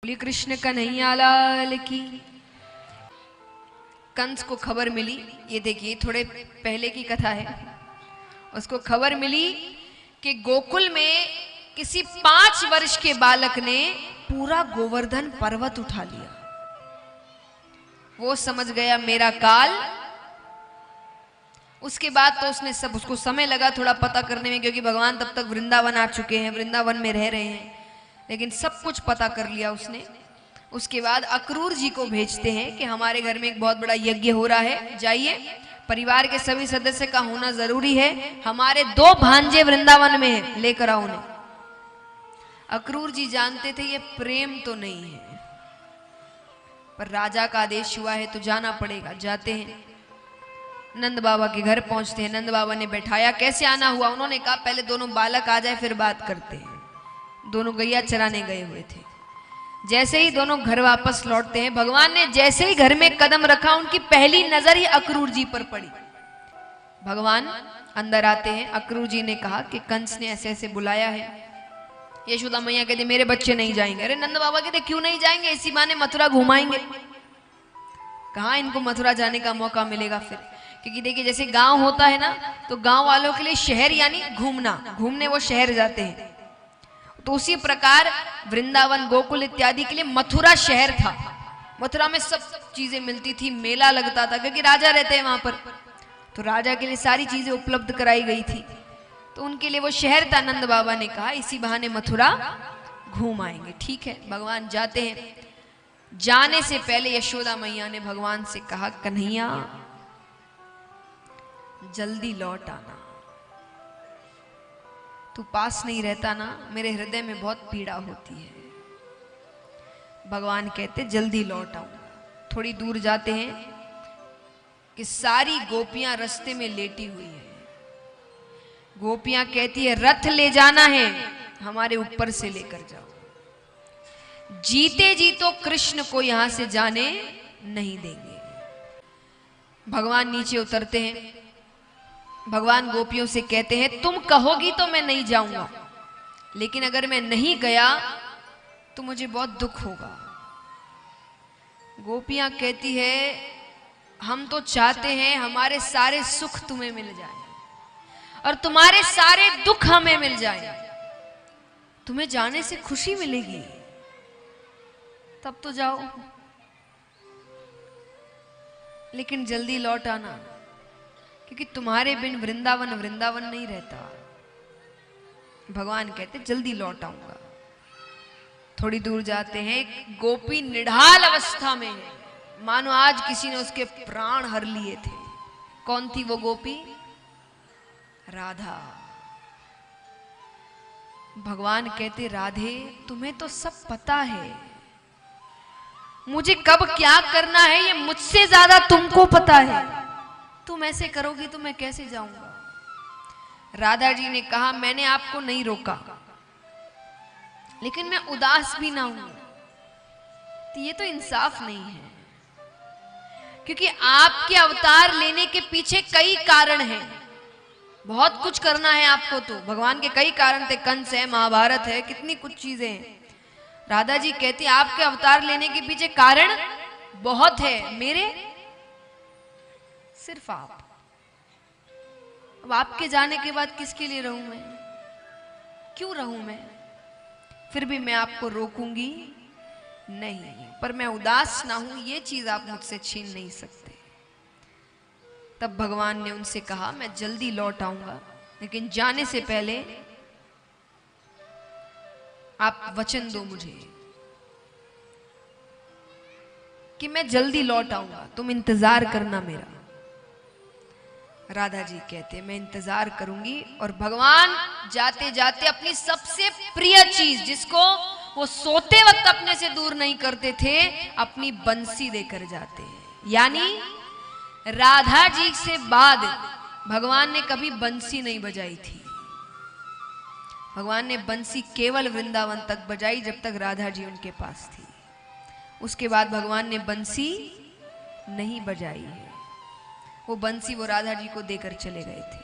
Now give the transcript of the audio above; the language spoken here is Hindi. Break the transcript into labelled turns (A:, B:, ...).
A: बोली कृष्ण कन्हैया लाल की। कंस को खबर मिली, ये देखिए थोड़े पहले की कथा है। उसको खबर मिली कि गोकुल में किसी 5 वर्ष के बालक ने पूरा गोवर्धन पर्वत उठा लिया। वो समझ गया मेरा काल। उसके बाद तो उसको समय लगा थोड़ा पता करने में, क्योंकि भगवान तब तक वृंदावन आ चुके हैं, वृंदावन में रह रहे हैं, लेकिन सब कुछ पता कर लिया उसने। उसके बाद अक्रूर जी को भेजते हैं कि हमारे घर में एक बहुत बड़ा यज्ञ हो रहा है, जाइए, परिवार के सभी सदस्य का होना जरूरी है, हमारे 2 भांजे वृंदावन में हैं, लेकर आओ उन्हें। अक्रूर जी जानते थे ये प्रेम तो नहीं है, पर राजा का आदेश हुआ है तो जाना पड़ेगा। जाते हैं, नंद बाबा के घर पहुंचते हैं। नंद बाबा ने बैठाया, कैसे आना हुआ? उन्होंने कहा पहले दोनों बालक आ जाए फिर बात करते हैं। दोनों गैया चराने गए हुए थे। जैसे ही दोनों घर वापस लौटते हैं, भगवान ने जैसे ही घर में कदम रखा, उनकी पहली नजर ही अक्रूर जी पर पड़ी। भगवान अंदर आते हैं। अक्रूर जी ने कहा कि कंस ने ऐसे ऐसे बुलाया है। यशोदा मैया कहती मेरे बच्चे नहीं जाएंगे। अरे नंद बाबा कहते क्यों नहीं जाएंगे, इसी बहाने मथुरा घुमाएंगे। कहाँ इनको मथुरा जाने का मौका मिलेगा फिर, क्योंकि देखिए जैसे गांव होता है ना, तो गांव वालों के लिए शहर यानी घूमने वो शहर जाते हैं, तो उसी प्रकार वृंदावन गोकुल इत्यादि के लिए मथुरा शहर था। मथुरा में सब चीजें मिलती थी, मेला लगता था, क्योंकि राजा रहते हैं वहां पर, तो राजा के लिए सारी चीजें उपलब्ध कराई गई थी, तो उनके लिए वो शहर था। नंद बाबा ने कहा इसी बहाने मथुरा घूम आएंगे। ठीक है, भगवान जाते हैं। जाने से पहले यशोदा मैया ने भगवान से कहा कन्हैया जल्दी लौट आना, तू पास नहीं रहता ना, मेरे हृदय में बहुत पीड़ा होती है। भगवान कहते जल्दी लौट आऊंगा। थोड़ी दूर जाते हैं कि सारी गोपियां रास्ते में लेटी हुई है। गोपियां कहती है रथ ले जाना है, हमारे ऊपर से लेकर जाओ, जीते जी तो कृष्ण को यहां से जाने नहीं देंगे। भगवान नीचे उतरते हैं। भगवान गोपियों से कहते हैं तुम कहोगी तो मैं नहीं जाऊंगा, लेकिन अगर मैं नहीं गया तो मुझे बहुत दुख होगा। गोपियां कहती है हम तो चाहते हैं हमारे सारे सुख तुम्हें मिल जाए और तुम्हारे सारे दुख हमें मिल जाए। तुम्हें जाने से खुशी मिलेगी तब तो जाओ, लेकिन जल्दी लौट आना, क्योंकि तुम्हारे बिन वृंदावन वृंदावन नहीं रहता। भगवान कहते जल्दी लौट आऊंगा। थोड़ी दूर जाते हैं, एक गोपी निढाल अवस्था में है, मानो आज किसी ने उसके प्राण हर लिए थे। कौन थी वो गोपी? राधा। भगवान कहते राधे तुम्हें तो सब पता है, मुझे कब क्या करना है ये मुझसे ज्यादा तुमको पता है, तुम ऐसे करोगी तो मैं कैसे जाऊंगा? राधा जी ने कहा मैंने आपको नहीं रोका, लेकिन मैं उदास भी ना हूं, तो ये तो इंसाफ नहीं है, क्योंकि आपके अवतार लेने के पीछे कई कारण हैं, बहुत कुछ करना है आपको। तो भगवान के कई कारण थे, कंस है, महाभारत है, कितनी कुछ चीजें हैं। राधा जी कहती आपके अवतार लेने के पीछे कारण बहुत है, मेरे सिर्फ आप। अब आपके जाने के बाद किसके लिए रहूं मैं, क्यों रहूं मैं? फिर भी मैं आपको रोकूंगी नहीं, पर मैं उदास ना हूं ये चीज आप मुझसे छीन नहीं सकते। तब भगवान ने उनसे कहा मैं जल्दी लौट आऊंगा, लेकिन जाने से पहले आप वचन दो मुझे कि मैं जल्दी लौट आऊंगा, तुम इंतजार करना मेरा। राधा जी कहते मैं इंतजार करूंगी। और भगवान जाते जाते अपनी सबसे प्रिय चीज, जिसको वो सोते वक्त अपने से दूर नहीं करते थे, अपनी बंसी देकर जाते हैं। यानी राधा जी से बाद भगवान ने कभी बंसी नहीं बजाई थी। भगवान ने बंसी केवल वृंदावन तक बजाई, जब तक राधा जी उनके पास थी। उसके बाद भगवान ने बंसी नहीं बजाई है। वो बंसी वो राधा जी को देकर चले गए थे।